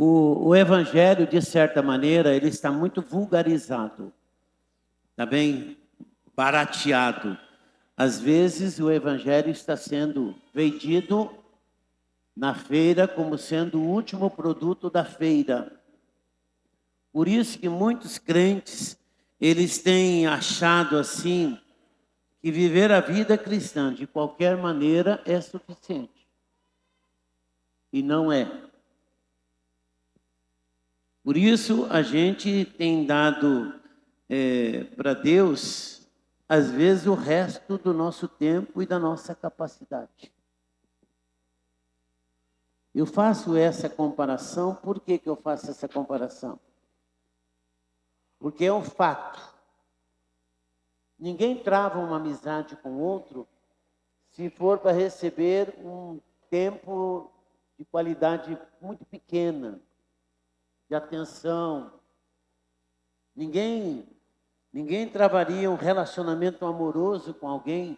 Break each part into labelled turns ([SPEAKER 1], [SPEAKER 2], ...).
[SPEAKER 1] O evangelho, de certa maneira, ele está muito vulgarizado, está bem barateado. Às vezes o evangelho está sendo vendido na feira como sendo o último produto da feira. Por isso que muitos crentes, eles têm achado assim, que viver a vida cristã de qualquer maneira é suficiente. E não é. Por isso a gente tem dado para Deus, às vezes, o resto do nosso tempo e da nossa capacidade. Eu faço essa comparação, por que eu faço essa comparação? Porque é um fato. Ninguém trava uma amizade com o outro se for para receber um tempo de qualidade muito pequena, de atenção. Ninguém travaria um relacionamento amoroso com alguém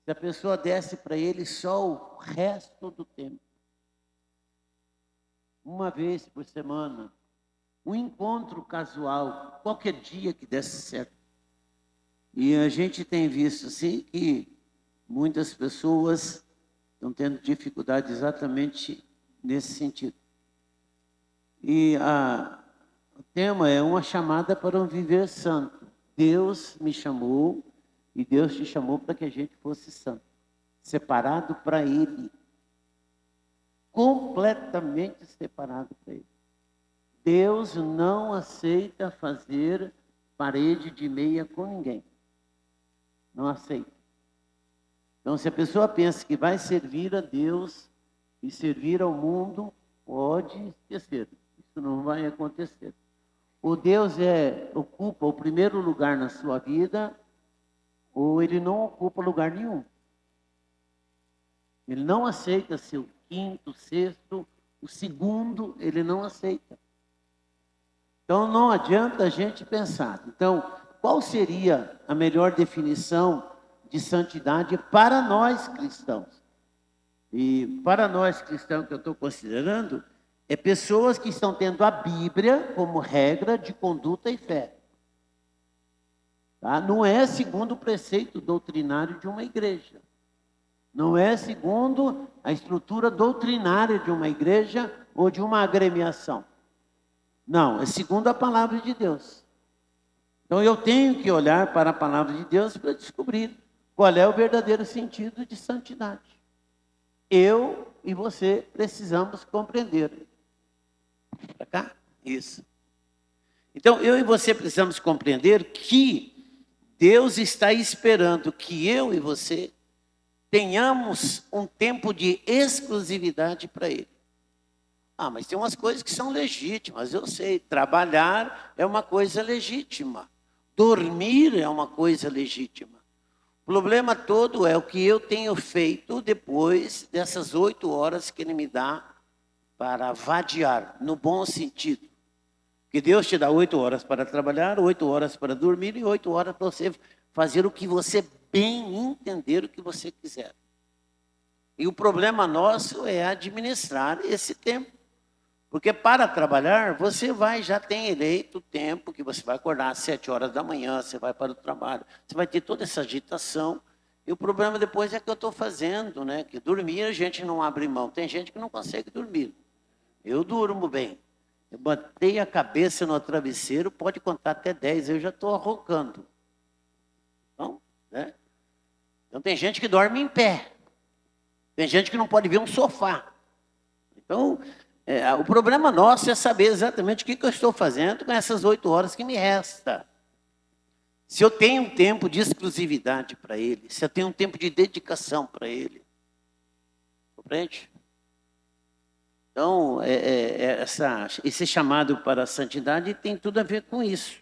[SPEAKER 1] se a pessoa desse para ele só o resto do tempo. Uma vez por semana, um encontro casual, qualquer dia que desse certo. E a gente tem visto assim que muitas pessoas estão tendo dificuldade exatamente nesse sentido. E o tema é uma chamada para um viver santo. Deus me chamou e Deus te chamou para que a gente fosse santo, separado para Ele, completamente separado para Ele. Deus não aceita fazer parede de meia com ninguém. Não aceita. Então, se a pessoa pensa que vai servir a Deus e servir ao mundo, pode esquecer. Isso não vai acontecer. Ou Deus ocupa o primeiro lugar na sua vida, ou Ele não ocupa lugar nenhum. Ele não aceita ser o quinto, sexto, o segundo, Ele não aceita. Então, não adianta a gente pensar. Então, qual seria a melhor definição de santidade para nós cristãos? E para nós cristãos que eu estou considerando, é pessoas que estão tendo a Bíblia como regra de conduta e fé. Tá? Não é segundo o preceito doutrinário de uma igreja. Não é segundo a estrutura doutrinária de uma igreja ou de uma agremiação. Não, é segundo a palavra de Deus. Então eu tenho que olhar para a palavra de Deus para descobrir qual é o verdadeiro sentido de santidade. Eu e você precisamos compreender. Para cá? Isso. Então eu e você precisamos compreender que Deus está esperando que eu e você tenhamos um tempo de exclusividade para Ele. Mas tem umas coisas que são legítimas, eu sei. Trabalhar é uma coisa legítima. Dormir é uma coisa legítima. O problema todo é o que eu tenho feito depois dessas 8 horas que Ele me dá para vadiar, no bom sentido. Que Deus te dá 8 horas para trabalhar, 8 horas para dormir e 8 horas para você fazer o que você bem entender, o que você quiser. E o problema nosso é administrar esse tempo. Porque para trabalhar, você já tem eleito o tempo que você vai acordar às 7 horas da manhã, você vai para o trabalho, você vai ter toda essa agitação. E o problema depois é que eu estou fazendo, né? Que dormir a gente não abre mão. Tem gente que não consegue dormir. Eu durmo bem. Eu botei a cabeça no travesseiro, pode contar até 10, eu já estou roncando. Então, né? Então tem gente que dorme em pé. Tem gente que não pode ver um sofá. Então, o problema nosso é saber exatamente o que eu estou fazendo com essas 8 horas que me resta. Se eu tenho um tempo de exclusividade para Ele, se eu tenho um tempo de dedicação para Ele. Compreende? Então, esse chamado para a santidade tem tudo a ver com isso.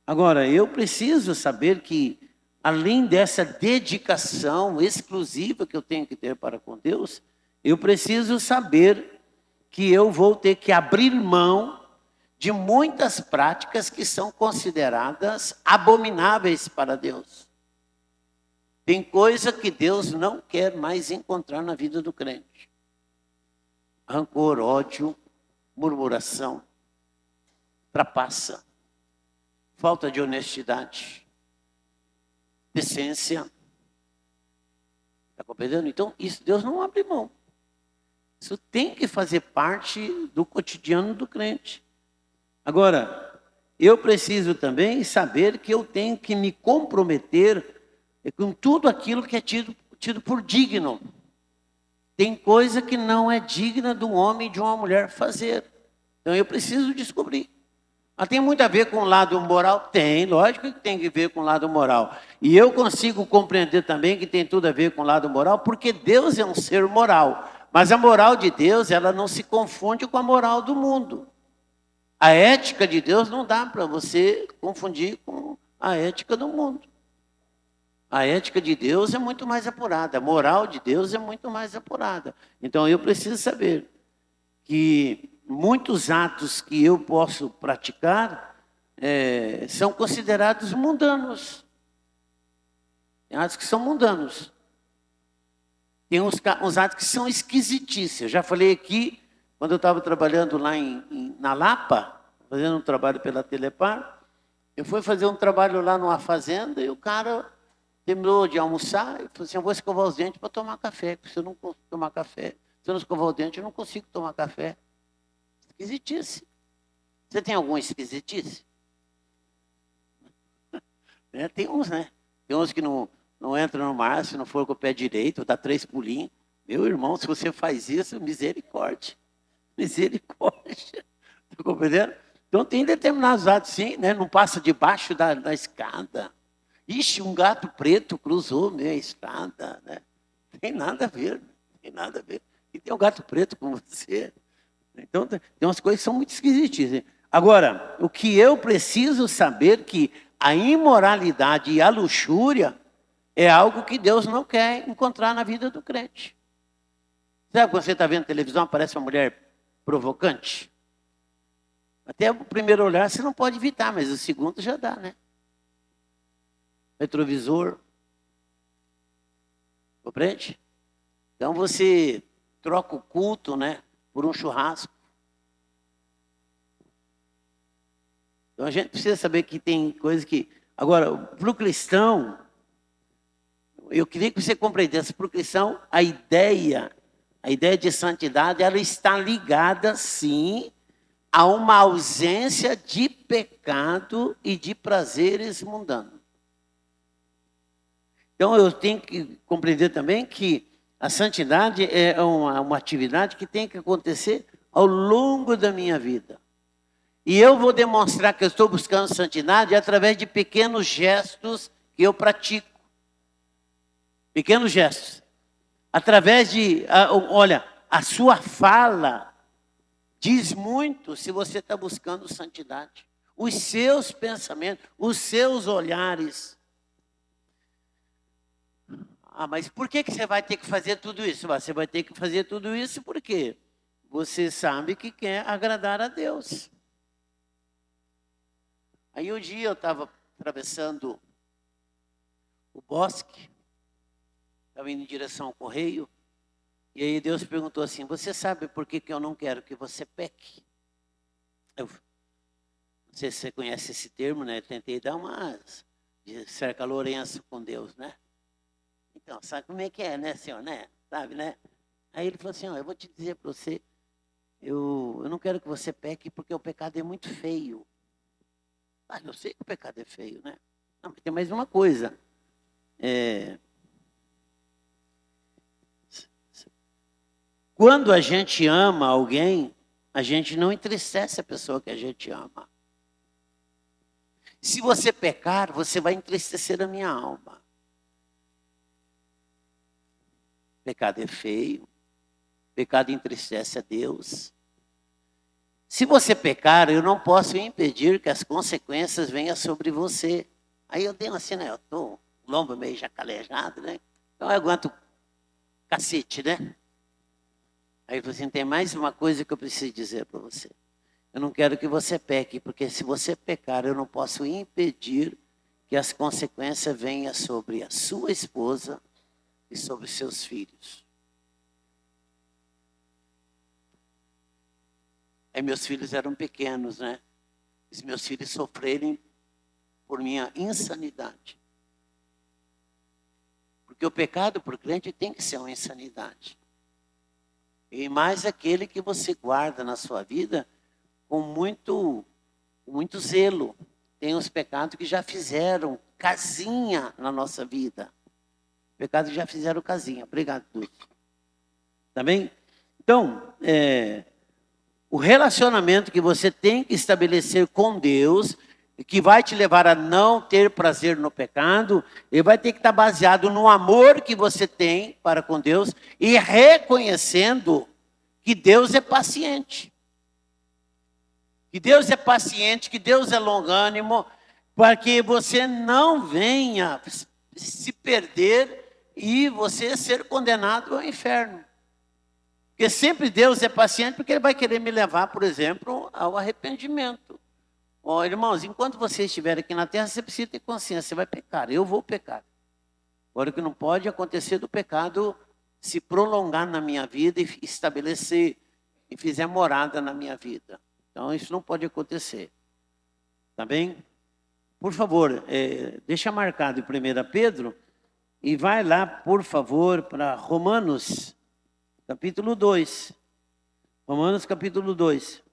[SPEAKER 1] Agora, eu preciso saber que, além dessa dedicação exclusiva que eu tenho que ter para com Deus, eu preciso saber que eu vou ter que abrir mão de muitas práticas que são consideradas abomináveis para Deus. Tem coisa que Deus não quer mais encontrar na vida do crente. Rancor, ódio, murmuração, trapaça, falta de honestidade, decência. Está compreendendo? Então, isso Deus não abre mão. Isso tem que fazer parte do cotidiano do crente. Agora, eu preciso também saber que eu tenho que me comprometer com tudo aquilo que é tido por digno. Tem coisa que não é digna de um homem e de uma mulher fazer. Então eu preciso descobrir. Mas tem muito a ver com o lado moral? Tem, lógico que tem que ver com o lado moral. E eu consigo compreender também que tem tudo a ver com o lado moral, porque Deus é um ser moral. Mas a moral de Deus, ela não se confunde com a moral do mundo. A ética de Deus não dá para você confundir com a ética do mundo. A ética de Deus é muito mais apurada, a moral de Deus é muito mais apurada. Então eu preciso saber que muitos atos que eu posso praticar são considerados mundanos. Tem atos que são mundanos. Tem uns atos que são esquisitices. Eu já falei aqui, quando eu estava trabalhando lá na Lapa, fazendo um trabalho pela Telepar, eu fui fazer um trabalho lá numa fazenda e o cara terminou de almoçar e falou assim: eu vou escovar os dentes para tomar café, porque se eu não tomar café, se eu não escovar os dentes, eu não consigo tomar café. Esquisitice. Você tem alguma esquisitice? Tem uns, né? Tem uns que não entram no mar se não for com o pé direito, dá 3 pulinhos. Meu irmão, se você faz isso, misericórdia. Misericórdia. Está compreendendo? Então tem determinados atos, sim, né? Não passa debaixo da escada. Ixi, um gato preto cruzou minha estrada, né? Tem nada a ver, tem nada a ver. E tem um gato preto com você. Então, tem umas coisas que são muito esquisitas. Agora, o que eu preciso saber que a imoralidade e a luxúria é algo que Deus não quer encontrar na vida do crente. Sabe quando você está vendo televisão, aparece uma mulher provocante? Até o primeiro olhar você não pode evitar, mas o segundo já dá, né? Retrovisor. Compreende? Então você troca o culto, né, por um churrasco. Então a gente precisa saber que tem coisas que... Agora, para o cristão, eu queria que você compreendesse, para o cristão, a ideia de santidade, ela está ligada, sim, a uma ausência de pecado e de prazeres mundanos. Então eu tenho que compreender também que a santidade é uma atividade que tem que acontecer ao longo da minha vida. E eu vou demonstrar que eu estou buscando santidade através de pequenos gestos que eu pratico. Pequenos gestos. Através de, olha, a sua fala diz muito se você está buscando santidade. Os seus pensamentos, os seus olhares. Mas por que você vai ter que fazer tudo isso? Você vai ter que fazer tudo isso porque você sabe que quer agradar a Deus. Aí um dia eu estava atravessando o bosque, estava indo em direção ao correio, e aí Deus perguntou assim: você sabe por que eu não quero que você peque? Não sei se você conhece esse termo, né? Tentei dar uma cerca Lourenço com Deus, né? Então, sabe como é que é, né, senhor, né? Sabe, né? Aí ele falou assim: eu vou te dizer para você, eu não quero que você peque porque o pecado é muito feio. Eu sei que o pecado é feio, né? Não, mas tem mais uma coisa. Quando a gente ama alguém, a gente não entristece a pessoa que a gente ama. Se você pecar, você vai entristecer a minha alma. Pecado é feio. Pecado entristece a Deus. Se você pecar, eu não posso impedir que as consequências venham sobre você. Aí eu dei assim, né? Eu estou o lombo meio já calejado, né? Então eu aguento cacete, né? Aí ele falou assim: tem mais uma coisa que eu preciso dizer para você. Eu não quero que você peque, porque se você pecar, eu não posso impedir que as consequências venham sobre a sua esposa e sobre seus filhos. Aí meus filhos eram pequenos, né? Os meus filhos sofrerem por minha insanidade. Porque o pecado por crente tem que ser uma insanidade. E mais aquele que você guarda na sua vida com muito zelo. Tem os pecados que já fizeram casinha na nossa vida. Pecados que já fizeram casinha. Obrigado, Dulce. Tá bem? Então, o relacionamento que você tem que estabelecer com Deus, que vai te levar a não ter prazer no pecado, ele vai ter que estar baseado no amor que você tem para com Deus e reconhecendo que Deus é paciente. Que Deus é paciente, que Deus é longânimo, para que você não venha se perder e você ser condenado ao inferno. Porque sempre Deus é paciente, porque Ele vai querer me levar, por exemplo, ao arrependimento. Ó, irmãos, enquanto você estiver aqui na terra, você precisa ter consciência, você vai pecar, eu vou pecar. Agora, o que não pode acontecer do pecado se prolongar na minha vida e estabelecer, e fizer morada na minha vida. Então, isso não pode acontecer. Tá bem? Por favor, deixa marcado em 1 Pedro e vai lá, por favor, para Romanos, capítulo 2. Romanos, capítulo 2.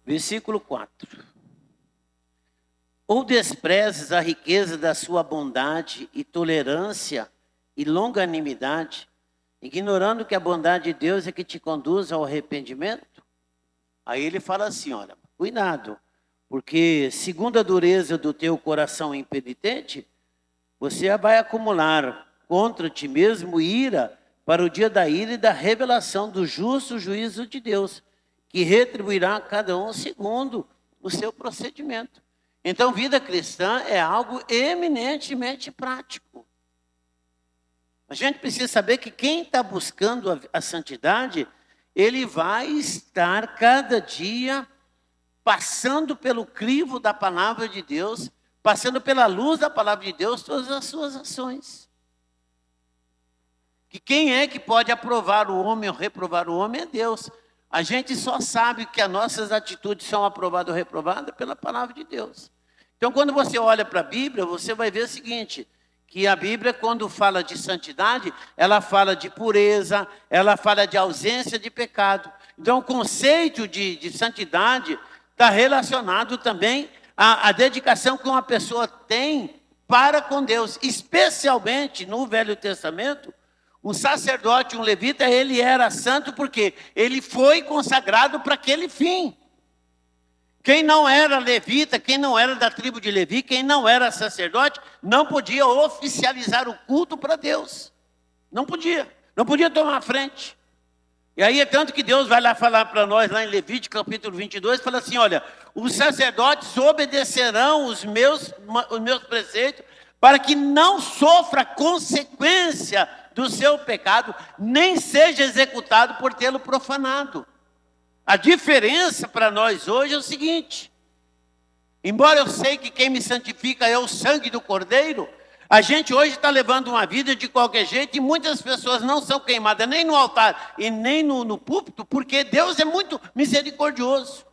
[SPEAKER 1] Versículo 4. Ou desprezes a riqueza da sua bondade e tolerância e longanimidade, ignorando que a bondade de Deus é que te conduz ao arrependimento? Aí ele fala assim, olha, cuidado, porque segundo a dureza do teu coração impenitente, você vai acumular contra ti mesmo ira para o dia da ira e da revelação do justo juízo de Deus, que retribuirá a cada um segundo o seu procedimento. Então, vida cristã é algo eminentemente prático. A gente precisa saber que quem está buscando a santidade, ele vai estar cada dia passando pelo crivo da palavra de Deus, passando pela luz da palavra de Deus, todas as suas ações. Que quem é que pode aprovar o homem ou reprovar o homem é Deus. A gente só sabe que as nossas atitudes são aprovadas ou reprovadas pela palavra de Deus. Então, quando você olha para a Bíblia, você vai ver o seguinte, que a Bíblia, quando fala de santidade, ela fala de pureza, ela fala de ausência de pecado. Então, o conceito de santidade está relacionado também à dedicação que uma pessoa tem para com Deus. Especialmente no Velho Testamento, um sacerdote, um levita, ele era santo porque ele foi consagrado para aquele fim. Quem não era levita, quem não era da tribo de Levi, quem não era sacerdote, não podia oficializar o culto para Deus. Não podia tomar frente. E aí é tanto que Deus vai lá falar para nós, lá em Levítico capítulo 22, fala assim, olha, os sacerdotes obedecerão os meus preceitos, para que não sofra consequência do seu pecado, nem seja executado por tê-lo profanado. A diferença para nós hoje é o seguinte, embora eu sei que quem me santifica é o sangue do Cordeiro, a gente hoje está levando uma vida de qualquer jeito e muitas pessoas não são queimadas nem no altar e nem no púlpito, porque Deus é muito misericordioso.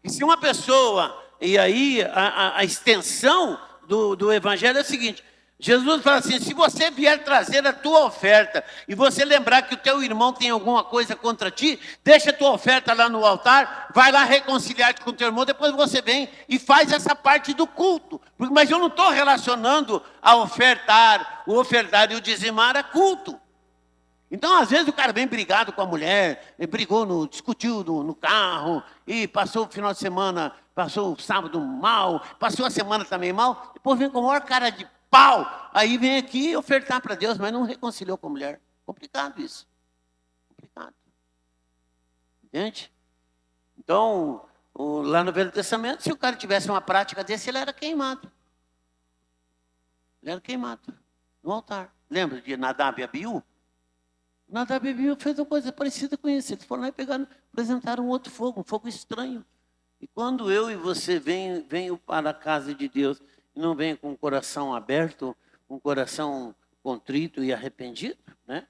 [SPEAKER 1] E se uma pessoa, e aí a extensão do evangelho é o seguinte, Jesus fala assim, se você vier trazer a tua oferta e você lembrar que o teu irmão tem alguma coisa contra ti, deixa a tua oferta lá no altar, vai lá reconciliar-te com o teu irmão, depois você vem e faz essa parte do culto. Mas eu não estou relacionando o ofertar e o dizimar a culto. Então, às vezes, o cara vem brigado com a mulher, discutiu no carro, e passou o final de semana, passou o sábado mal, passou a semana também mal, depois vem com a maior cara de pau, aí vem aqui ofertar para Deus, mas não reconciliou com a mulher. Complicado isso. Complicado. Entende? Então, lá no Velho Testamento, se o cara tivesse uma prática desse, ele era queimado. Ele era queimado no altar. Lembra de Nadab e Abiú? Nadab e Abiú fez uma coisa parecida com isso. Eles foram lá e pegaram, apresentaram um outro fogo, um fogo estranho. E quando eu e você venho para a casa de Deus e não venho com o coração aberto, com o coração contrito e arrependido, né?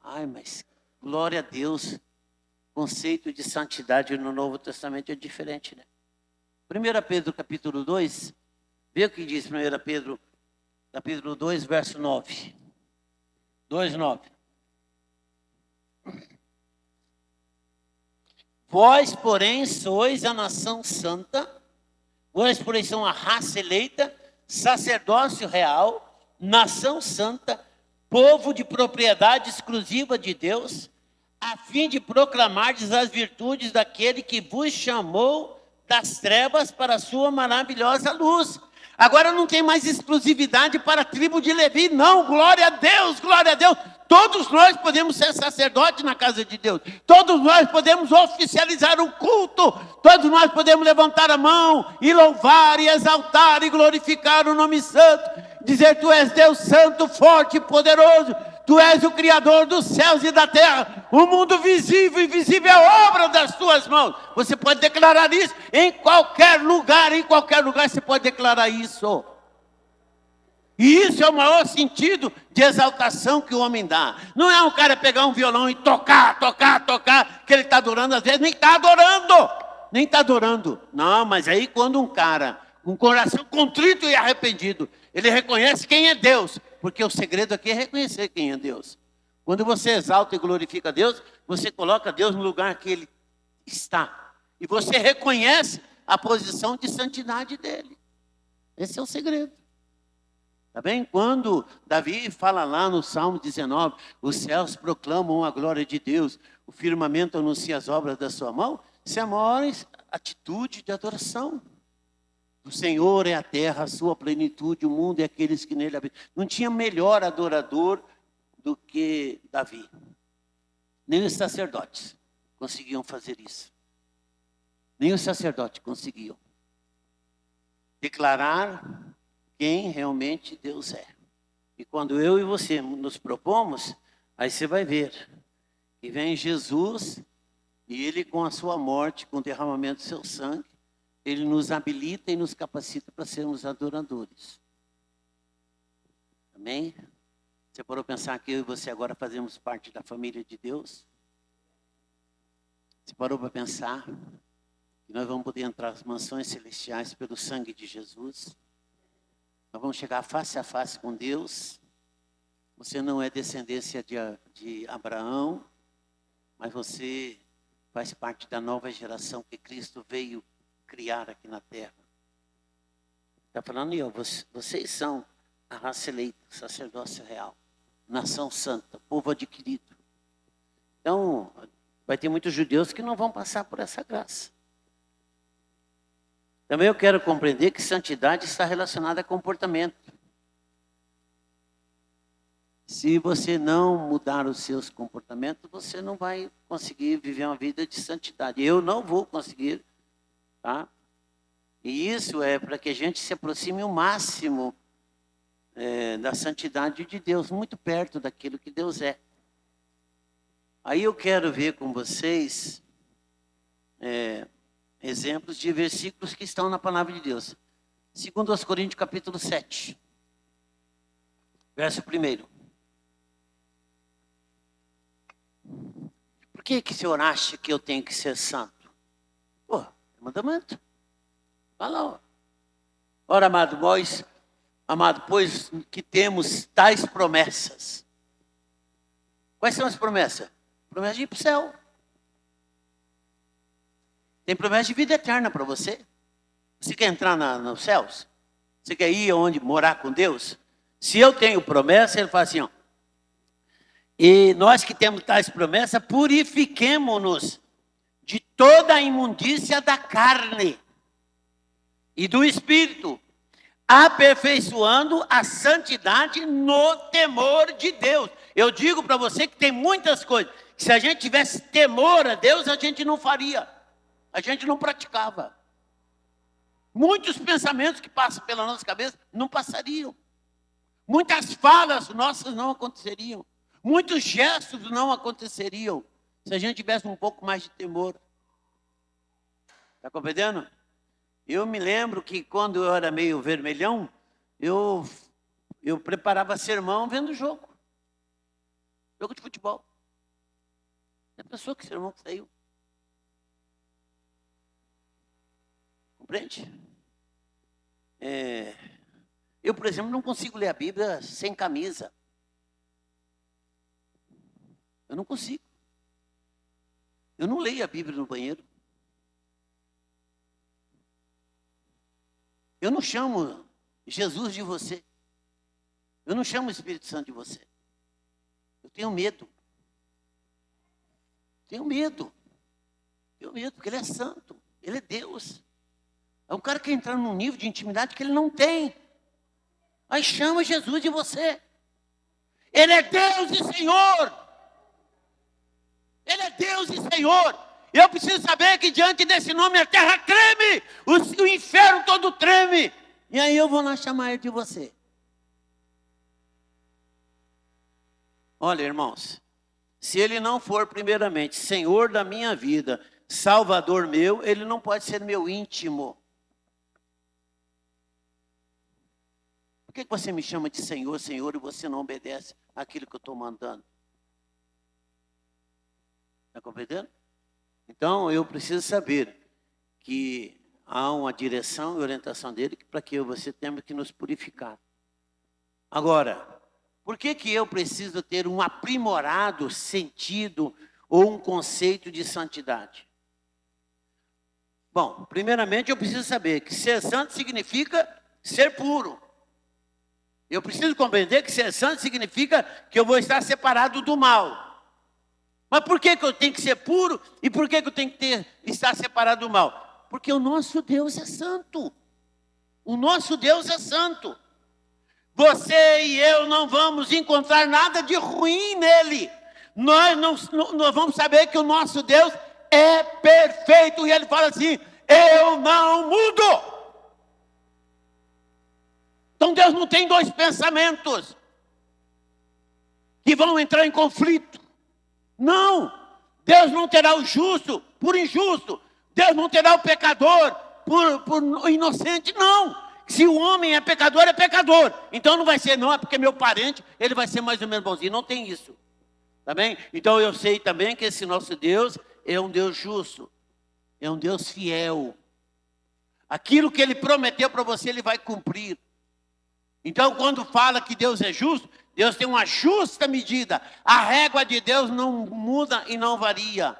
[SPEAKER 1] Ai, mas glória a Deus, o conceito de santidade no Novo Testamento é diferente, né? 1 Pedro capítulo 2, vê o que diz 1 Pedro capítulo 2, verso 9. 2:9. Vós, porém, sois a nação santa, vós, porém, são a raça eleita, sacerdócio real, nação santa, povo de propriedade exclusiva de Deus, a fim de proclamardes as virtudes daquele que vos chamou das trevas para a sua maravilhosa luz. Agora não tem mais exclusividade para a tribo de Levi, não, glória a Deus, glória a Deus. Todos nós podemos ser sacerdotes na casa de Deus. Todos nós podemos oficializar o culto. Todos nós podemos levantar a mão e louvar e exaltar e glorificar o nome santo. Dizer, tu és Deus santo, forte e poderoso. Tu és o Criador dos céus e da terra. O mundo visível e invisível é a obra das tuas mãos. Você pode declarar isso em qualquer lugar você pode declarar isso. E isso é o maior sentido de exaltação que o homem dá. Não é um cara pegar um violão e tocar, que ele está adorando, às vezes nem está adorando. Não, mas aí quando um cara, com um coração contrito e arrependido, ele reconhece quem é Deus, porque o segredo aqui é reconhecer quem é Deus. Quando você exalta e glorifica Deus, você coloca Deus no lugar que Ele está. E você reconhece a posição de santidade dEle. Esse é o segredo. Tá bem? Quando Davi fala lá no Salmo 19, os céus proclamam a glória de Deus, o firmamento anuncia as obras da sua mão, isso é a maior atitude de adoração. O Senhor é a terra, a sua plenitude, o mundo e aqueles que nele habitam. Não tinha melhor adorador do que Davi. Nem os sacerdotes conseguiam fazer isso. Nem os sacerdotes conseguiam declarar quem realmente Deus é. E quando eu e você nos propomos, aí você vai ver que vem Jesus e Ele com a sua morte, com o derramamento do seu sangue, Ele nos habilita e nos capacita para sermos adoradores. Amém? Você parou pensar que eu e você agora fazemos parte da família de Deus? Você parou para pensar que nós vamos poder entrar nas mansões celestiais pelo sangue de Jesus? Nós vamos chegar face a face com Deus. Você não é descendência de Abraão, mas você faz parte da nova geração que Cristo veio criar aqui na terra. Está falando aí, ó, vocês são a raça eleita, sacerdócio real, nação santa, povo adquirido. Então, vai ter muitos judeus que não vão passar por essa graça. Também eu quero compreender que santidade está relacionada a comportamento. Se você não mudar os seus comportamentos, você não vai conseguir viver uma vida de santidade. Eu não vou conseguir, tá? E isso é para que a gente se aproxime o máximo da santidade de Deus, muito perto daquilo que Deus é. Aí eu quero ver com vocês exemplos de versículos que estão na palavra de Deus. 2 Coríntios capítulo 7, verso 1. Por que o senhor acha que eu tenho que ser santo? Pô, é mandamento. Fala, ó. Ora, amado, pois que temos tais promessas. Quais são as promessas? Promessa de ir para o céu. Tem promessa de vida eterna para você. Você quer entrar nos céus? Você quer ir aonde morar com Deus? Se eu tenho promessa, ele fala assim, ó. E nós que temos tais promessas, purifiquemo-nos de toda a imundícia da carne e do espírito, aperfeiçoando a santidade no temor de Deus. Eu digo para você que tem muitas coisas, que se a gente tivesse temor a Deus, a gente não faria. A gente não praticava. Muitos pensamentos que passam pela nossa cabeça não passariam. Muitas falas nossas não aconteceriam. Muitos gestos não aconteceriam se a gente tivesse um pouco mais de temor. Está compreendendo? Eu me lembro que quando eu era meio vermelhão, eu preparava sermão vendo jogo. Jogo de futebol. Já pensou que sermão que saiu? Compreende? Eu, por exemplo, não consigo ler a Bíblia sem camisa. Eu não consigo. Eu não leio a Bíblia no banheiro. Eu não chamo Jesus de você. Eu não chamo o Espírito Santo de você. Eu tenho medo. Tenho medo. Tenho medo, porque Ele é santo. Ele é Deus. É um cara que entra num nível de intimidade que ele não tem. Aí chama Jesus de você. Ele é Deus e Senhor. Ele é Deus e Senhor. E eu preciso saber que diante desse nome a terra treme. O inferno todo treme. E aí eu vou lá chamar Ele de você. Olha, irmãos. Se Ele não for primeiramente Senhor da minha vida, Salvador meu, Ele não pode ser meu íntimo. Por que você me chama de Senhor, Senhor, e você não obedece àquilo que eu estou mandando? Está compreendendo? Então, eu preciso saber que há uma direção e orientação dele para que eu e você temos que nos purificar. Agora, por que eu preciso ter um aprimorado sentido ou um conceito de santidade? Bom, primeiramente eu preciso saber que ser santo significa ser puro. Eu preciso compreender que ser santo significa que eu vou estar separado do mal. Mas por que eu tenho que ser puro e por que eu tenho que estar separado do mal? Porque o nosso Deus é santo. O nosso Deus é santo. Você e eu não vamos encontrar nada de ruim nele. Nós vamos saber que o nosso Deus é perfeito. E Ele fala assim, eu não mudo. Então Deus não tem dois pensamentos que vão entrar em conflito. Não, Deus não terá o justo por injusto. Deus não terá o pecador por inocente, não. Se o homem é pecador, é pecador. Então não vai ser, não, é porque meu parente, ele vai ser mais ou menos bonzinho. Não tem isso. Tá bem? Então eu sei também que esse nosso Deus é um Deus justo. É um Deus fiel. Aquilo que Ele prometeu para você, Ele vai cumprir. Então quando fala que Deus é justo, Deus tem uma justa medida. A régua de Deus não muda e não varia.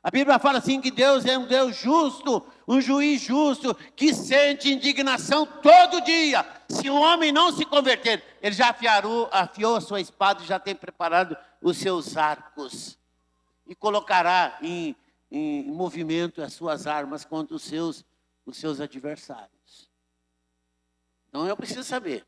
[SPEAKER 1] A Bíblia fala assim que Deus é um Deus justo, um juiz justo, que sente indignação todo dia. Se o homem não se converter, ele já afiou a sua espada e já tem preparado os seus arcos. E colocará em movimento as suas armas contra os seus adversários. Então eu preciso saber.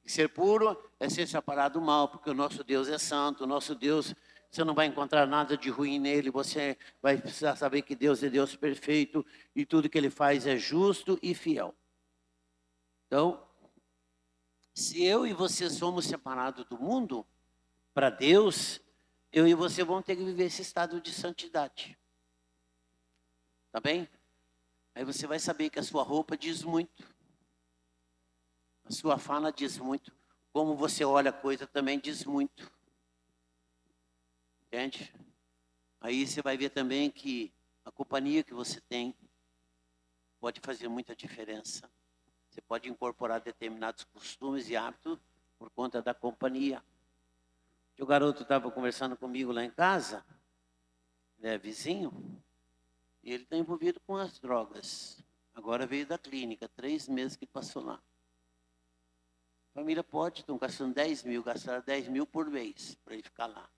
[SPEAKER 1] Ser puro é ser separado do mal, porque o nosso Deus é santo, o nosso Deus, você não vai encontrar nada de ruim nele, você vai precisar saber que Deus é Deus perfeito e tudo que Ele faz é justo e fiel. Então, se eu e você somos separados do mundo, para Deus, eu e você vamos ter que viver esse estado de santidade. Tá bem? Aí você vai saber que a sua roupa diz muito. A sua fala diz muito. Como você olha a coisa também diz muito. Entende? Aí você vai ver também que a companhia que você tem pode fazer muita diferença. Você pode incorporar determinados costumes e hábitos por conta da companhia. O garoto estava conversando comigo lá em casa, ele é vizinho, e ele está envolvido com as drogas. Agora veio da clínica, 3 meses que passou lá. A família pode, estão gastando 10 mil, gastaram 10 mil por mês para ele ficar lá.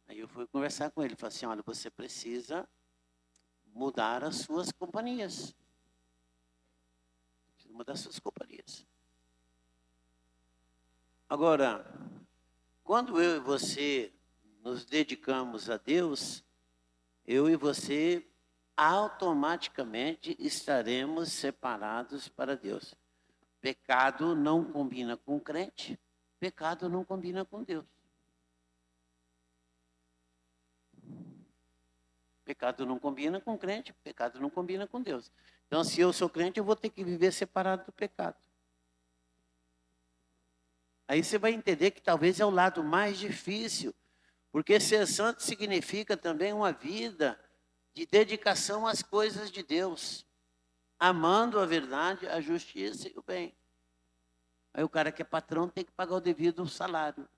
[SPEAKER 1] Aí eu fui conversar com ele, falei assim, olha, você precisa mudar as suas companhias. Precisa mudar as suas companhias. Agora, quando eu e você nos dedicamos a Deus, eu e você automaticamente estaremos separados para Deus. Pecado não combina com o crente, pecado não combina com Deus. Pecado não combina com o crente, pecado não combina com Deus. Então, se eu sou crente, eu vou ter que viver separado do pecado. Aí você vai entender que talvez é o lado mais difícil, porque ser santo significa também uma vida de dedicação às coisas de Deus, amando a verdade, a justiça e o bem. Aí o cara que é patrão tem que pagar o devido salário.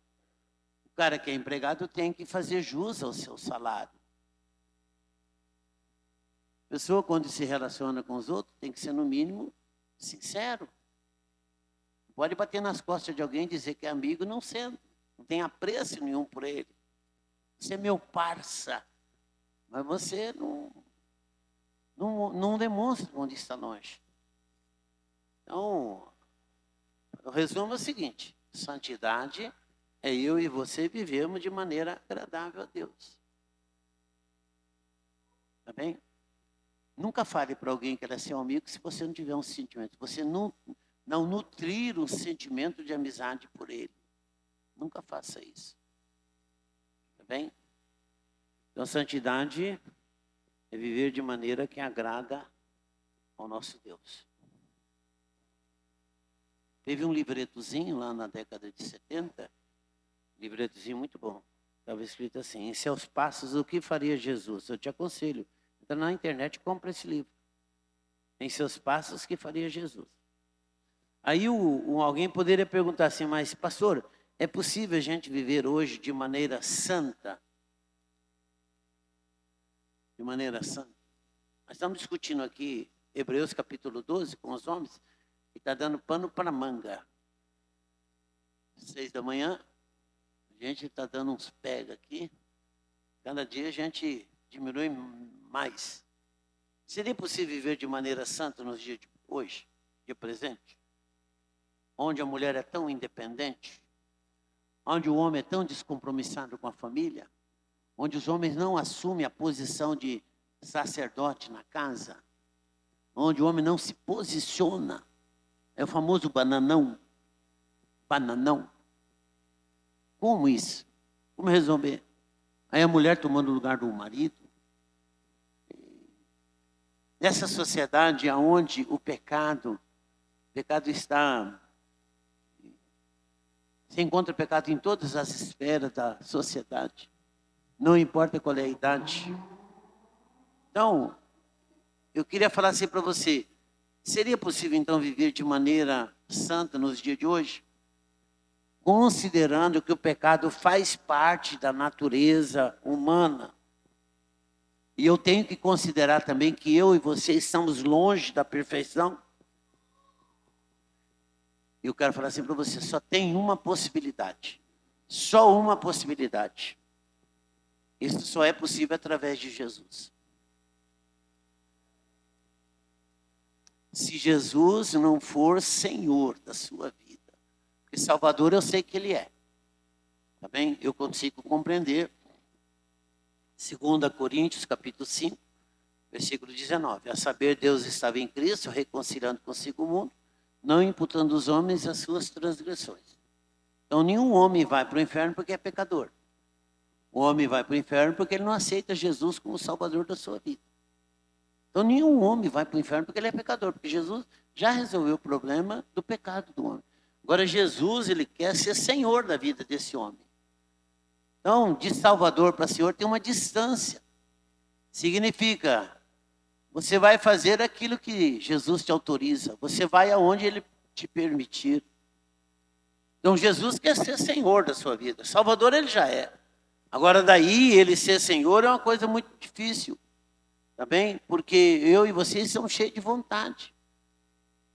[SPEAKER 1] O cara que é empregado tem que fazer jus ao seu salário. A pessoa, quando se relaciona com os outros, tem que ser, no mínimo, sincero. Pode bater nas costas de alguém e dizer que é amigo, não sendo. Não tem apreço nenhum por ele. Você é meu parça. Mas você não demonstra onde está longe. Então, o resumo é o seguinte: santidade é eu e você vivemos de maneira agradável a Deus. Tá bem? Nunca fale para alguém que ele é seu amigo se você não tiver um sentimento. Você não nutrir um sentimento de amizade por ele. Nunca faça isso. Tá bem? Então, santidade é viver de maneira que agrada ao nosso Deus. Teve um livretozinho lá na década de 70, livretozinho muito bom. Estava escrito assim: em seus passos, o que faria Jesus? Eu te aconselho, entra na internet e compra esse livro. Em seus passos, o que faria Jesus? Aí alguém poderia perguntar assim: mas pastor, é possível a gente viver hoje de maneira santa? De maneira santa. Nós estamos discutindo aqui Hebreus capítulo 12 com os homens, e está dando pano para manga. 6 da manhã, a gente está dando uns pega aqui. Cada dia a gente diminui mais. Seria possível viver de maneira santa nos dias de hoje, dia presente? Onde a mulher é tão independente, onde o homem é tão descompromissado com a família, onde os homens não assumem a posição de sacerdote na casa, onde o homem não se posiciona. É o famoso bananão. Bananão. Como isso? Como resolver? Aí a mulher tomando o lugar do marido. Nessa sociedade onde o pecado está... Você encontra pecado em todas as esferas da sociedade. Não importa qual é a idade. Então, eu queria falar assim para você. Seria possível, então, viver de maneira santa nos dias de hoje? Considerando que o pecado faz parte da natureza humana. E eu tenho que considerar também que eu e você estamos longe da perfeição. Eu quero falar assim para você, só tem uma possibilidade. Só uma possibilidade. Isso só é possível através de Jesus. Se Jesus não for Senhor da sua vida, porque Salvador eu sei que Ele é. Tá bem? Eu consigo compreender. 2 Coríntios, capítulo 5, versículo 19. A saber, Deus estava em Cristo, reconciliando consigo o mundo, não imputando os homens as suas transgressões. Então, nenhum homem vai para o inferno porque é pecador. O homem vai para o inferno porque ele não aceita Jesus como Salvador da sua vida. Então, nenhum homem vai para o inferno porque ele é pecador, porque Jesus já resolveu o problema do pecado do homem. Agora, Jesus, ele quer ser Senhor da vida desse homem. Então, de Salvador para Senhor tem uma distância. Significa, você vai fazer aquilo que Jesus te autoriza. Você vai aonde Ele te permitir. Então, Jesus quer ser Senhor da sua vida. Salvador, Ele já é. Agora, daí, Ele ser Senhor é uma coisa muito difícil. Tá bem? Porque eu e vocês somos cheios de vontade.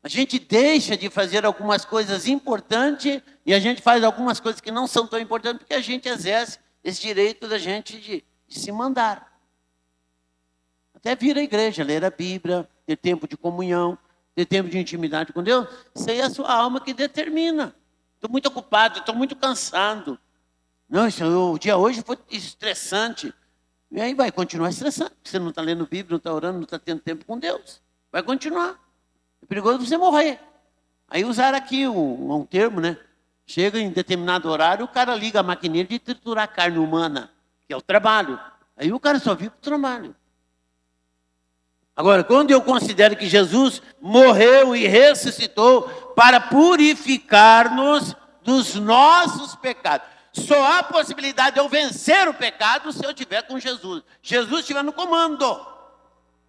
[SPEAKER 1] A gente deixa de fazer algumas coisas importantes e a gente faz algumas coisas que não são tão importantes porque a gente exerce esse direito da gente de se mandar. Até vir à igreja, ler a Bíblia, ter tempo de comunhão, ter tempo de intimidade com Deus. Isso aí é a sua alma que determina. Estou muito ocupado, estou muito cansado. Não, o dia hoje foi estressante. E aí vai continuar estressando. Você não está lendo Bíblia, não está orando, não está tendo tempo com Deus. Vai continuar. É perigoso você morrer. Aí usaram aqui um termo, né? Chega em determinado horário, o cara liga a maquininha de triturar carne humana, que é o trabalho. Aí o cara só vive para o trabalho. Agora, quando eu considero que Jesus morreu e ressuscitou para purificar-nos dos nossos pecados. Só há possibilidade de eu vencer o pecado se eu estiver com Jesus. Jesus estiver no comando.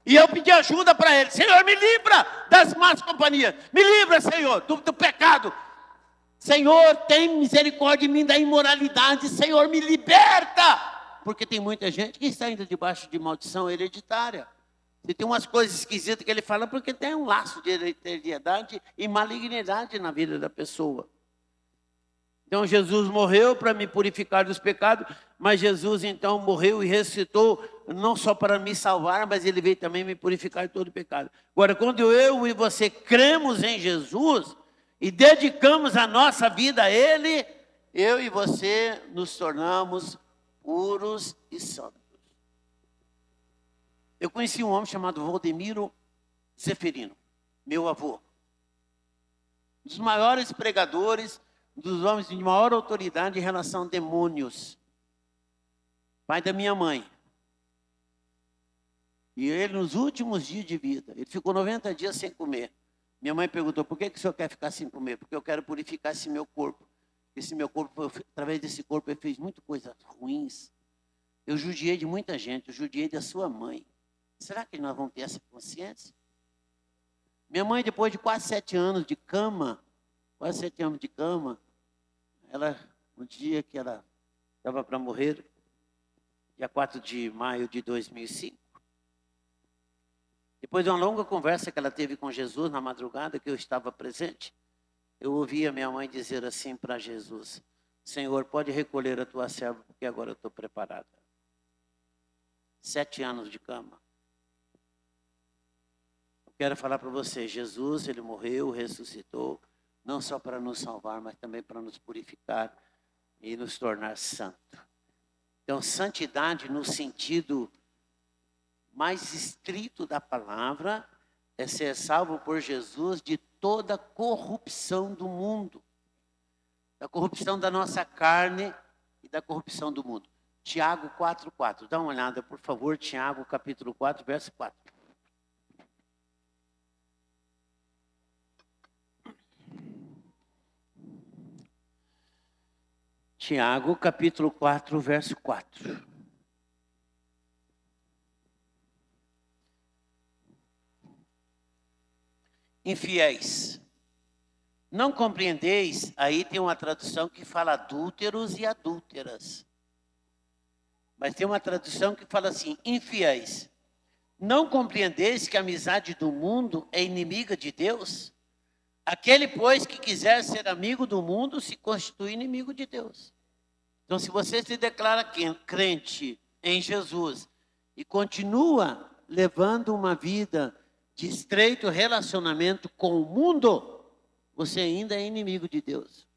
[SPEAKER 1] E eu pedi ajuda para ele. Senhor, me livra das más companhias. Me livra, Senhor, do pecado. Senhor, tem misericórdia de mim da imoralidade. Senhor, me liberta. Porque tem muita gente que está ainda debaixo de maldição hereditária. E tem umas coisas esquisitas que ele fala porque tem um laço de hereditariedade e malignidade na vida da pessoa. Então Jesus morreu para me purificar dos pecados, mas Jesus então morreu e ressuscitou não só para me salvar, mas ele veio também me purificar de todo pecado. Agora, quando eu e você cremos em Jesus e dedicamos a nossa vida a Ele, eu e você nos tornamos puros e santos. Eu conheci um homem chamado Valdemiro Zeferino, meu avô. Um dos maiores pregadores, um dos homens de maior autoridade em relação a demônios. Pai da minha mãe. E ele, nos últimos dias de vida, ele ficou 90 dias sem comer. Minha mãe perguntou, por que o senhor quer ficar sem comer? Porque eu quero purificar esse meu corpo. Esse meu corpo, através desse corpo, ele fez muitas coisas ruins. Eu judiei de muita gente, eu judiei da sua mãe. Será que nós vamos ter essa consciência? Minha mãe, depois de quase 7 anos de cama, ela, no dia que ela estava para morrer, dia 4 de maio de 2005, depois de uma longa conversa que ela teve com Jesus na madrugada, que eu estava presente, eu ouvi a minha mãe dizer assim para Jesus, Senhor, pode recolher a tua serva, porque agora eu estou preparada. 7 anos de cama. Eu quero falar para você, Jesus, ele morreu, ressuscitou, não só para nos salvar, mas também para nos purificar e nos tornar santo. Então, santidade no sentido mais estrito da palavra é ser salvo por Jesus de toda corrupção do mundo. Da corrupção da nossa carne e da corrupção do mundo. Tiago 4,4. Dá uma olhada, por favor, Tiago capítulo 4, verso 4. Tiago, capítulo 4, verso 4. Infiéis, não compreendeis? Aí tem uma tradução que fala adúlteros e adúlteras. Mas tem uma tradução que fala assim, infiéis. Não compreendeis que a amizade do mundo é inimiga de Deus? Aquele, pois, que quiser ser amigo do mundo, se constitui inimigo de Deus. Então, se você se declara crente em Jesus e continua levando uma vida de estreito relacionamento com o mundo, você ainda é inimigo de Deus.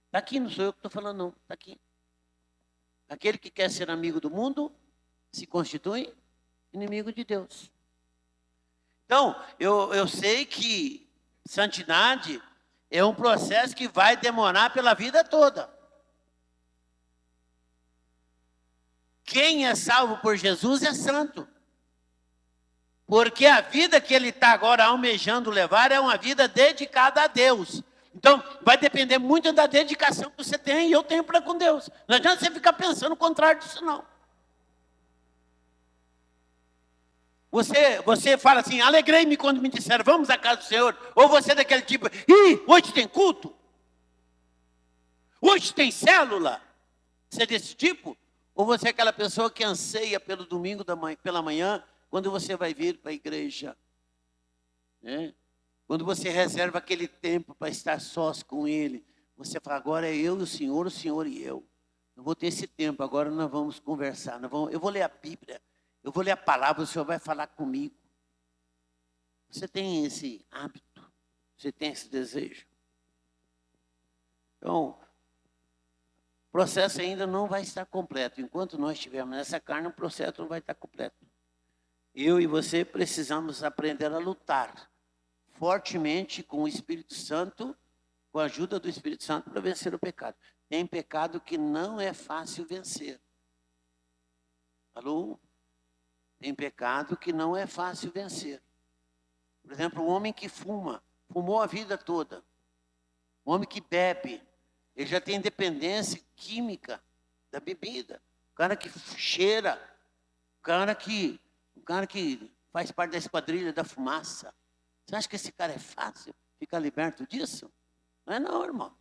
[SPEAKER 1] Está aqui, não sou eu que estou falando, não. Está aqui. Aquele que quer ser amigo do mundo, se constitui inimigo de Deus. Então, eu sei que santidade é um processo que vai demorar pela vida toda. Quem é salvo por Jesus é santo. Porque a vida que ele está agora almejando levar é uma vida dedicada a Deus. Então, vai depender muito da dedicação que você tem e eu tenho para com Deus. Não adianta você ficar pensando o contrário disso, não. Você fala assim, alegrei-me quando me disseram, vamos à casa do Senhor. Ou você é daquele tipo, hoje tem culto? Hoje tem célula? Você é desse tipo? Ou você é aquela pessoa que anseia pelo domingo pela manhã, quando você vai vir para a igreja? Né? Quando você reserva aquele tempo para estar sós com Ele, você fala, agora é eu e o Senhor e eu. Eu vou ter esse tempo, agora nós vamos conversar. Eu vou ler a Bíblia. Eu vou ler a palavra, o Senhor vai falar comigo. Você tem esse hábito? Você tem esse desejo? Então, processo ainda não vai estar completo. Enquanto nós estivermos nessa carne, o processo não vai estar completo. Eu e você precisamos aprender a lutar fortemente com o Espírito Santo, com a ajuda do Espírito Santo, para vencer o pecado. Tem pecado que não é fácil vencer. Alô? Tem pecado que não é fácil vencer. Por exemplo, um homem que fumou a vida toda. Um homem que bebe, ele já tem dependência química da bebida. O cara que cheira, o cara que faz parte da esquadrilha da fumaça. Você acha que esse cara é fácil ficar liberto disso? Não é não, irmão.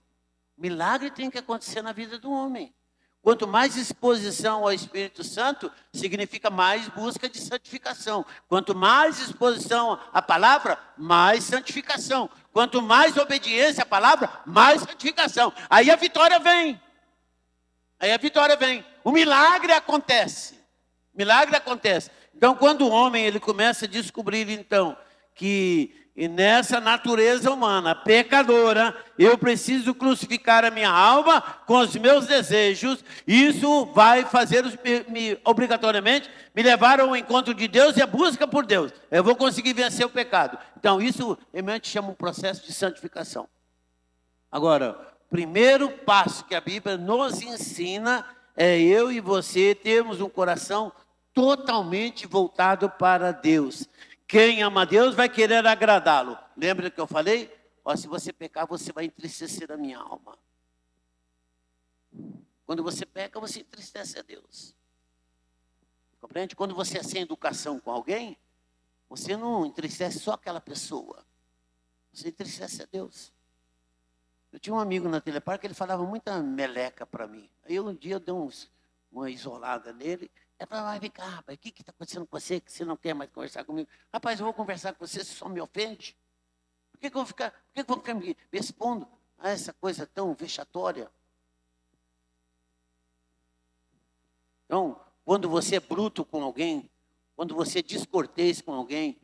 [SPEAKER 1] Milagre tem que acontecer na vida do homem. Quanto mais exposição ao Espírito Santo, significa mais busca de santificação. Quanto mais exposição à palavra, mais santificação. Quanto mais obediência à palavra, mais santificação. Aí a vitória vem. O milagre acontece. Então, quando o homem ele começa a descobrir, então, que nessa natureza humana pecadora, eu preciso crucificar a minha alma com os meus desejos, isso vai fazer obrigatoriamente me levar ao encontro de Deus e a busca por Deus. Eu vou conseguir vencer o pecado. Então, isso realmente chama um processo de santificação. Agora, o primeiro passo que a Bíblia nos ensina é eu e você termos um coração totalmente voltado para Deus. Quem ama Deus vai querer agradá-lo. Lembra que eu falei? Se você pecar, você vai entristecer a minha alma. Quando você peca, você entristece a Deus. Compreende? Quando você é sem educação com alguém, você não entristece só aquela pessoa. Você entristece a Deus. Eu tinha um amigo na Teleparque, ele falava muita meleca para mim. Aí um dia eu dei uma isolada nele. Ele falava, vem cá, rapaz, o que está acontecendo com você, que você não quer mais conversar comigo? Rapaz, eu vou conversar com você, você só me ofende. Por que eu vou ficar me expondo a essa coisa tão vexatória? Então, quando você é bruto com alguém, quando você é descortês com alguém,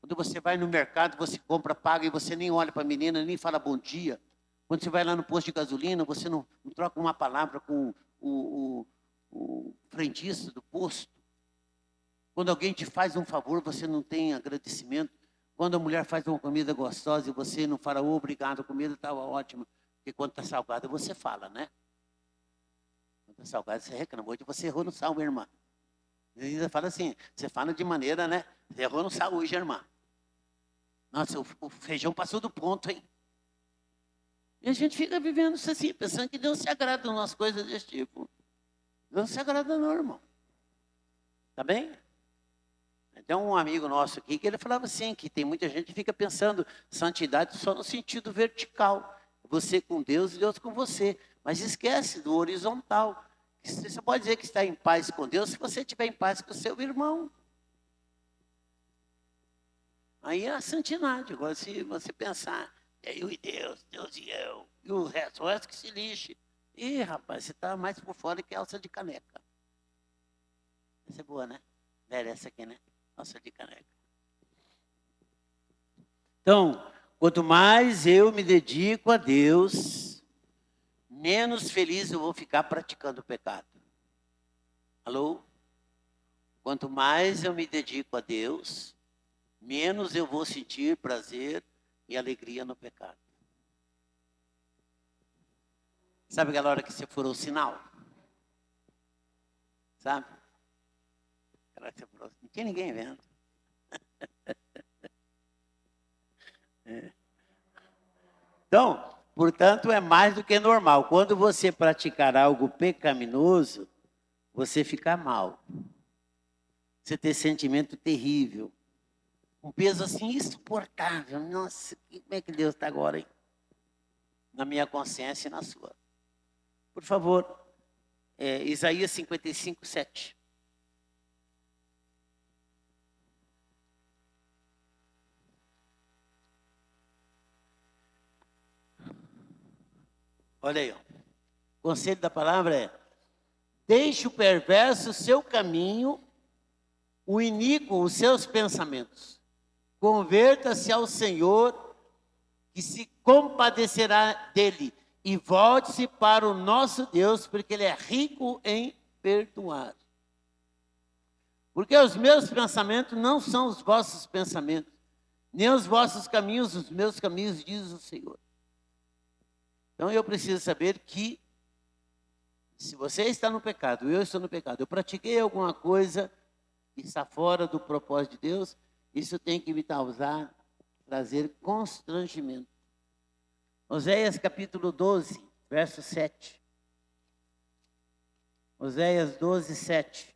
[SPEAKER 1] quando você vai no mercado, você compra, paga e você nem olha para a menina, nem fala bom dia. Quando você vai lá no posto de gasolina, você não troca uma palavra com o frentista do posto. Quando alguém te faz um favor, você não tem agradecimento. Quando a mulher faz uma comida gostosa e você não fala, obrigado, a comida estava ótima. Porque quando está salgada, você fala, né? Quando está salgada, você reclama. Hoje você errou no sal, minha irmã. E ainda fala assim, você fala de maneira, né? Você errou no sal hoje, irmã. Nossa, o feijão passou do ponto, hein? E a gente fica vivendo isso assim, pensando que Deus se agrada em umas coisas desse tipo. Não se agrada não, irmão. Tá bem? Tem um amigo nosso aqui que ele falava assim, que tem muita gente que fica pensando santidade só no sentido vertical. Você com Deus e Deus com você. Mas esquece do horizontal. Você pode dizer que está em paz com Deus se você estiver em paz com o seu irmão. Aí é a santidade. Agora, se você pensar, é eu e Deus, Deus e eu, e o resto que se lixe. Ih, rapaz, você está mais por fora que alça de caneca. Essa é boa, né? Velha essa aqui, né? Alça de caneca. Então, quanto mais eu me dedico a Deus, menos feliz eu vou ficar praticando o pecado. Alô? Quanto mais eu me dedico a Deus, menos eu vou sentir prazer e alegria no pecado. Sabe aquela hora que você furou o sinal? Sabe? Aquela hora que você furou, não tinha ninguém vendo. Então, portanto, é mais do que normal. Quando você praticar algo pecaminoso, você fica mal. Você tem sentimento terrível. Um peso assim insuportável. Nossa, como é que Deus está agora, hein? Na minha consciência e na sua. Por favor, Isaías 55, 7. Olha aí, ó. O conselho da palavra é: deixe o perverso o seu caminho, o iníquo os seus pensamentos. Converta-se ao Senhor, que se compadecerá dele, e volte-se para o nosso Deus, porque Ele é rico em perdoar. Porque os meus pensamentos não são os vossos pensamentos, nem os vossos caminhos, os meus caminhos, diz o Senhor. Então eu preciso saber que, se você está no pecado, eu estou no pecado, eu pratiquei alguma coisa que está fora do propósito de Deus, isso tem que me causar, trazer constrangimento. Oséias capítulo 12, verso 7. Oséias 12, 7.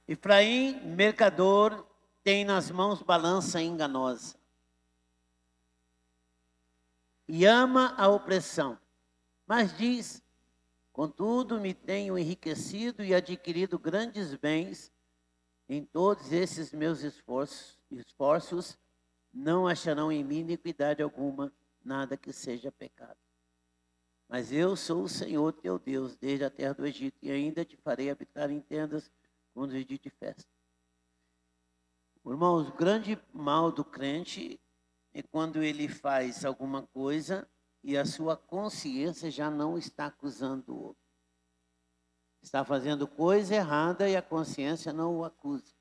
[SPEAKER 1] Efraim, mercador, tem nas mãos balança enganosa e ama a opressão, mas diz: contudo, me tenho enriquecido e adquirido grandes bens. Em todos esses meus esforços não acharão em mim iniquidade alguma, nada que seja pecado. Mas eu sou o Senhor teu Deus, desde a terra do Egito, e ainda te farei habitar em tendas quando é dia de festa. Irmãos, o grande mal do crente é quando ele faz alguma coisa e a sua consciência já não está acusando o outro. Está fazendo coisa errada e a consciência não o acusa.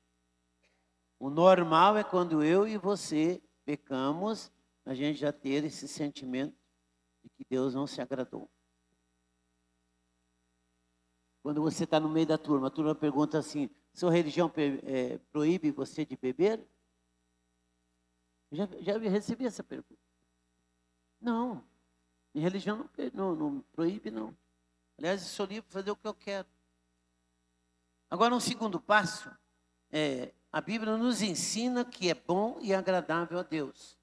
[SPEAKER 1] O normal é quando eu e você pecamos, a gente já ter esse sentimento de que Deus não se agradou. Quando você está no meio da turma, a turma pergunta assim: sua religião proíbe você de beber? Já recebi essa pergunta. Não, minha religião não proíbe, não. Aliás, eu sou livre para fazer o que eu quero. Agora, um segundo passo, a Bíblia nos ensina que é bom e agradável a Deus.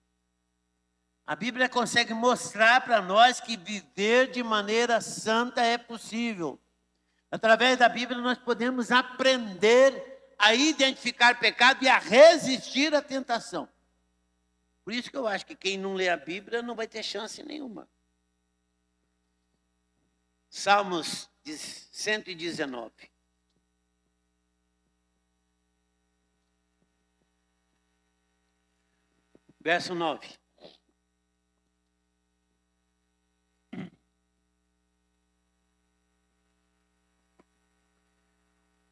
[SPEAKER 1] A Bíblia consegue mostrar para nós que viver de maneira santa é possível. Através da Bíblia nós podemos aprender a identificar pecado e a resistir à tentação. Por isso que eu acho que quem não lê a Bíblia não vai ter chance nenhuma. Salmos 119. Verso 9.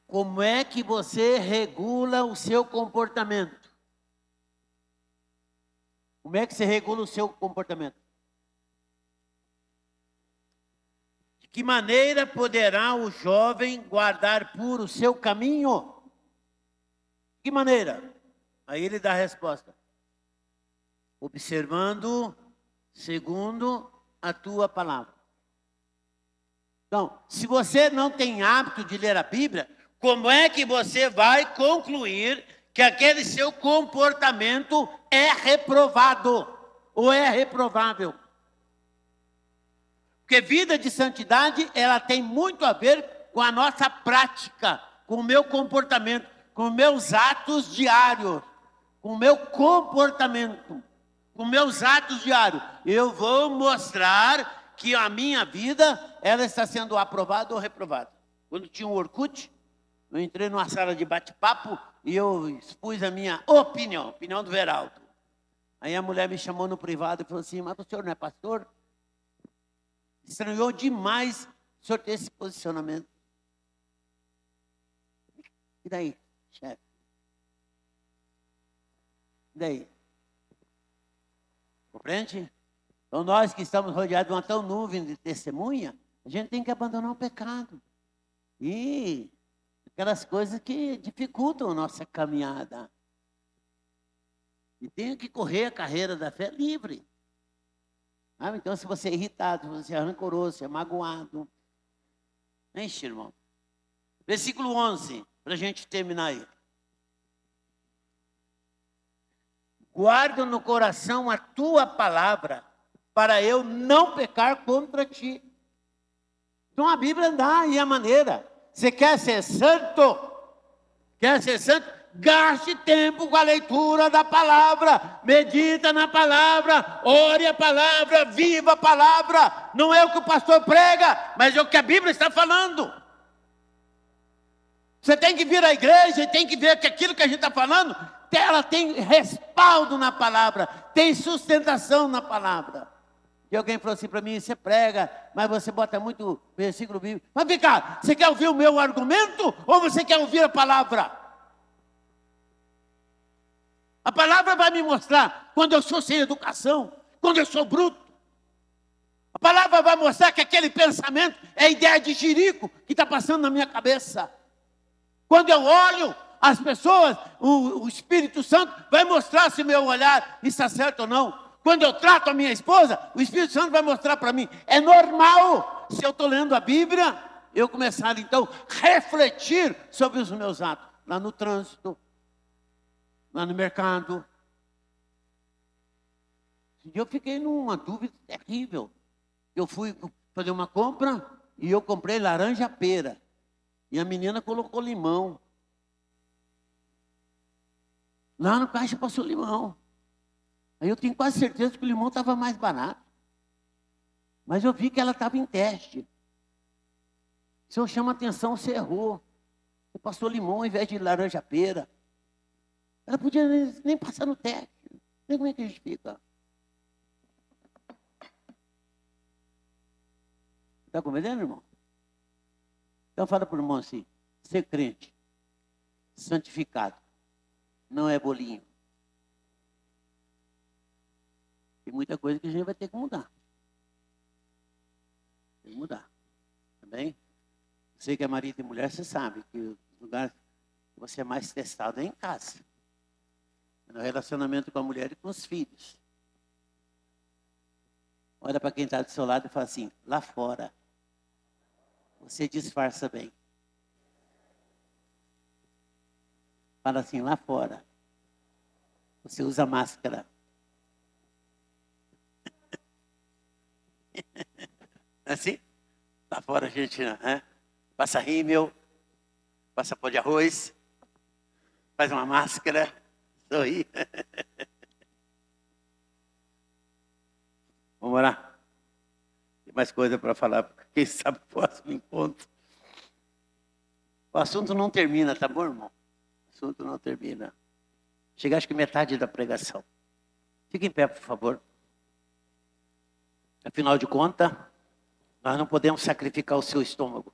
[SPEAKER 1] Como é que você regula o seu comportamento? Como é que você regula o seu comportamento? De que maneira poderá o jovem guardar puro o seu caminho? De que maneira? Aí ele dá a resposta: observando segundo a tua palavra. Então, se você não tem hábito de ler a Bíblia, como é que você vai concluir que aquele seu comportamento é reprovado ou é reprovável? Porque vida de santidade, ela tem muito a ver com a nossa prática, com o meu comportamento, com meus atos diários, com o meu comportamento, com meus atos diários. Eu vou mostrar que a minha vida, ela está sendo aprovada ou reprovada. Quando tinha um Orkut, eu entrei numa sala de bate-papo e eu expus a minha opinião do Veraldo. Aí a mulher me chamou no privado e falou assim: mas o senhor não é pastor? Estranhou demais o senhor ter esse posicionamento. E daí, chefe? E daí? Compreende? Então nós que estamos rodeados de uma tão nuvem de testemunha, a gente tem que abandonar o pecado. E aquelas coisas que dificultam a nossa caminhada. E tem que correr a carreira da fé livre. Então, se você é irritado, se você é rancoroso, se é magoado. Enche, irmão. Versículo 11, para a gente terminar aí. Guardo no coração a tua palavra, para eu não pecar contra ti. Então a Bíblia dá aí a maneira. Você quer ser santo? Quer ser santo? Gaste tempo com a leitura da palavra. Medita na palavra. Ore a palavra. Viva a palavra. Não é o que o pastor prega, mas é o que a Bíblia está falando. Você tem que vir à igreja e tem que ver que aquilo que a gente está falando, ela tem respaldo na palavra, tem sustentação na palavra. E alguém falou assim para mim, você prega, mas você bota muito versículo bíblico. Mas vem cá, você quer ouvir o meu argumento ou você quer ouvir a palavra? A palavra vai me mostrar quando eu sou sem educação, quando eu sou bruto. A palavra vai mostrar que aquele pensamento é a ideia de jirico que está passando na minha cabeça. Quando eu olho as pessoas, o Espírito Santo vai mostrar se o meu olhar está certo ou não. Quando eu trato a minha esposa, o Espírito Santo vai mostrar para mim. É normal, se eu estou lendo a Bíblia, eu começar então a refletir sobre os meus atos. Lá no trânsito, lá no mercado. E eu fiquei numa dúvida terrível. Eu fui fazer uma compra e eu comprei laranja pera. E a menina colocou limão. Lá no caixa passou limão. Aí eu tenho quase certeza que o limão estava mais barato. Mas eu vi que ela estava em teste. Se eu chamo a atenção, você errou. Você passou limão ao invés de laranja pera. Ela podia nem passar no teste. Não sei como é que a gente fica. Está compreendendo, irmão? Então fala para o irmão assim, ser crente, santificado, não é bolinho. Tem muita coisa que a gente vai ter que mudar. Tem que mudar. Tá bem? Você que é marido e mulher, você sabe que o lugar que você é mais testado é em casa. No relacionamento com a mulher e com os filhos. Olha para quem está do seu lado e fala assim, lá fora, você disfarça bem. Fala assim, lá fora, você usa máscara. Assim? Lá fora a gente passa rímel, passa pó de arroz, faz uma máscara, sorri. Vamos orar? Tem mais coisa para falar, porque quem sabe o próximo encontro. O assunto não termina, tá bom, irmão? O assunto não termina. Chega acho que metade da pregação. Fique em pé, por favor. Afinal de contas, nós não podemos sacrificar o seu estômago.